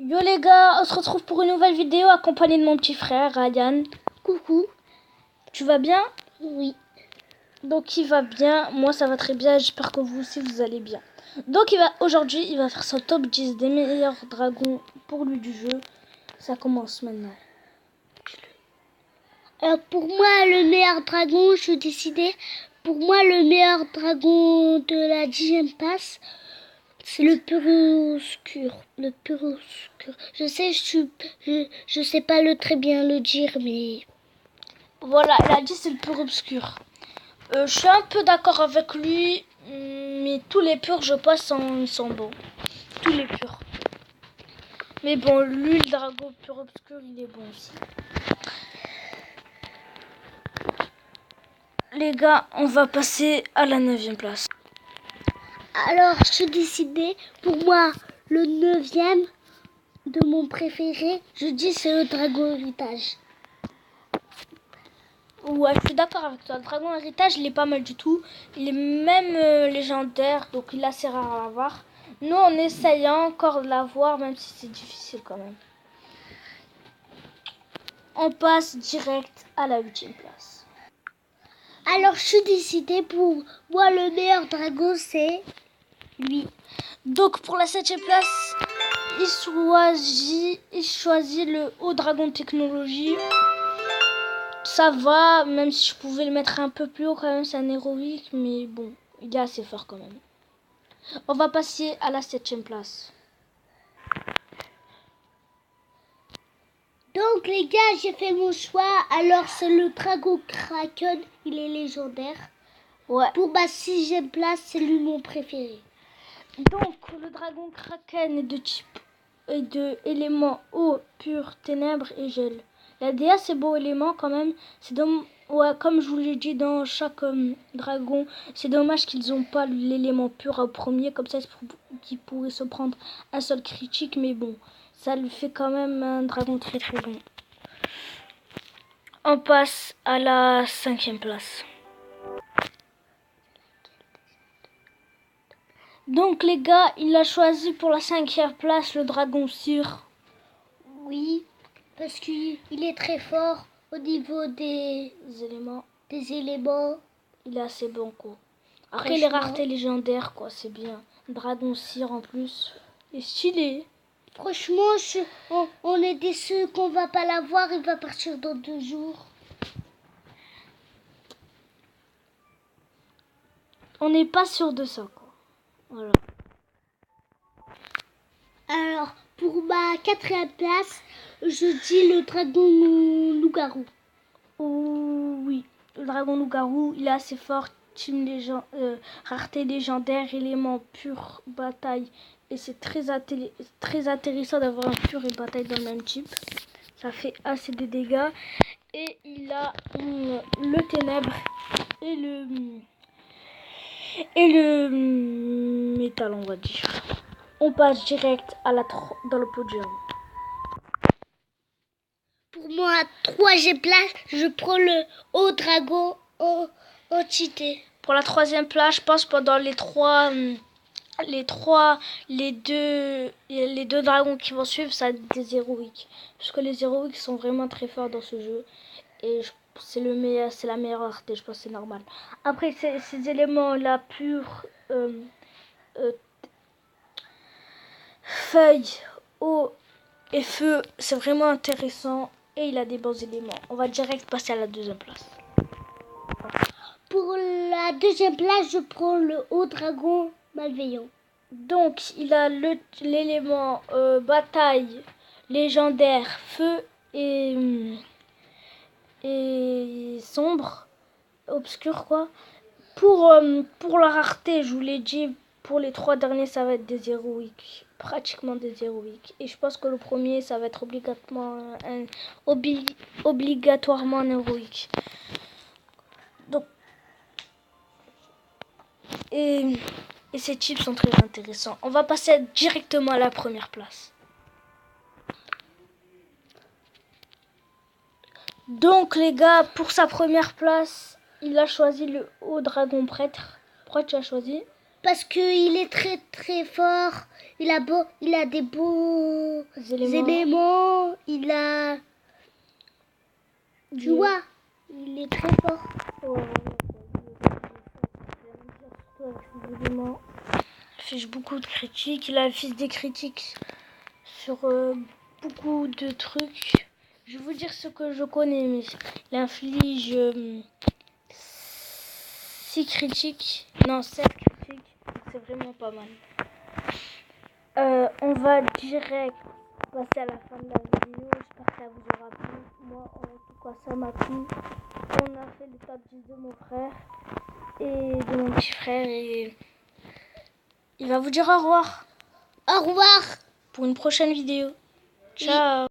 Yo les gars, on se retrouve pour une nouvelle vidéo accompagnée de mon petit frère Ryan. Coucou. Tu vas bien? Oui. Donc il va bien, moi ça va très bien, j'espère que vous aussi vous allez bien. Donc aujourd'hui il va faire son top 10 des meilleurs dragons pour lui du jeu. Ça commence maintenant. Alors pour moi, le meilleur dragon, je suis décidée. Pour moi, le meilleur dragon de la 10e passe, c'est le Puroscur. Le Puroscur. Je sais, je sais pas très bien le dire, mais Voilà, elle a dit c'est le pur obscur. Je suis un peu d'accord avec lui, mais tous les purs je pense sont bons. Tous les purs. Mais bon, lui le dragon pur obscur il est bon aussi. Les gars, on va passer à la 9e place. alors je suis décidée. Pour moi, le 9e de mon préféré, je dis c'est le dragon héritage. Ouais, je suis d'accord avec toi. Le dragon héritage, il est pas mal du tout. Il est même légendaire, donc il est assez rare à avoir. Nous, on essaye encore de l'avoir, même si c'est difficile quand même. On passe direct à la 8e place. Alors je suis décidée. Pour moi, le meilleur dragon, c'est lui. Donc pour la 7e place, il choisit le haut dragon technologie. Ça va, même si je pouvais le mettre un peu plus haut quand même, c'est un héroïque, mais bon, il est assez fort quand même. On va passer à la 7e place. Donc les gars, j'ai fait mon choix. Alors c'est le dragon Kraken, il est légendaire. Ouais. Pour ma 6e place, c'est lui mon préféré. Donc le dragon Kraken est de type et de éléments eau, pur, ténèbres et gel. La DA c'est beau élément quand même. C'est ouais, comme je vous l'ai dit dans chaque dragon, c'est dommage qu'ils n'ont pas l'élément pur au premier, comme ça qu'ils pourraient se prendre un seul critique, mais bon, ça lui fait quand même un dragon très très bon. On passe à la 5e place. Donc les gars, il a choisi pour la 5e place le dragon sûr. Oui, parce qu'il est très fort au niveau des éléments. Il est assez bon quoi. Après les raretés légendaires quoi, c'est bien. Dragon cire en plus. Il est stylé. Franchement, on est déçus qu'on va pas l'avoir, il va partir dans 2 jours. On n'est pas sûr de ça quoi. Voilà. Alors, pour ma 4e place, je dis le dragon loup-garou. Oh, oui, le dragon loup-garou, il est assez fort. Rareté légendaire, élément pur, bataille. Et c'est très intéressant d'avoir un pur et bataille dans le même type. Ça fait assez de dégâts. Et il a le ténèbre et le métal, on va dire. On passe direct à dans le podium. Pour moi, 3e place, je prends le haut dragon entité. Pour la 3e place, je pense pendant les deux dragons qui vont suivre, ça va être des héroïques. Parce que les héroïques sont vraiment très forts dans ce jeu. Et c'est la meilleure rareté, je pense que c'est normal. Après, ces éléments-là, purs, feuilles, eau et feu, c'est vraiment intéressant. Et il a des bons éléments. On va direct passer à la 2e place. Pour la 2e place, je prends le haut dragon malveillant. Donc, il a l'élément bataille, légendaire, feu et sombre, obscur quoi. Pour la rareté, je vous l'ai dit, pour les 3 derniers, ça va être des héroïques. Pratiquement des héroïques. Et je pense que le premier, ça va être obligatoirement un héroïque. Donc, et ces types sont très intéressants. On va passer directement à la 1re place. Donc les gars, pour sa 1re place, il a choisi le haut dragon prêtre. Pourquoi tu as choisi? parce qu'il est très très fort. Il a des beaux éléments. Il a, tu vois, il est très fort. Ouais, il affiche beaucoup de critiques. Il affiche des critiques sur beaucoup de trucs. Je vais vous dire ce que je connais, mais il inflige 6 critiques. Non, 7 critiques. C'est vraiment pas mal. On va direct passer à la fin de la vidéo. J'espère que ça vous aura plu. Moi, en tout cas, ça m'a plu. On a fait le top 10 de mon frère et de mon petit frère. Et il va vous dire au revoir. Au revoir. Pour une prochaine vidéo. Ciao.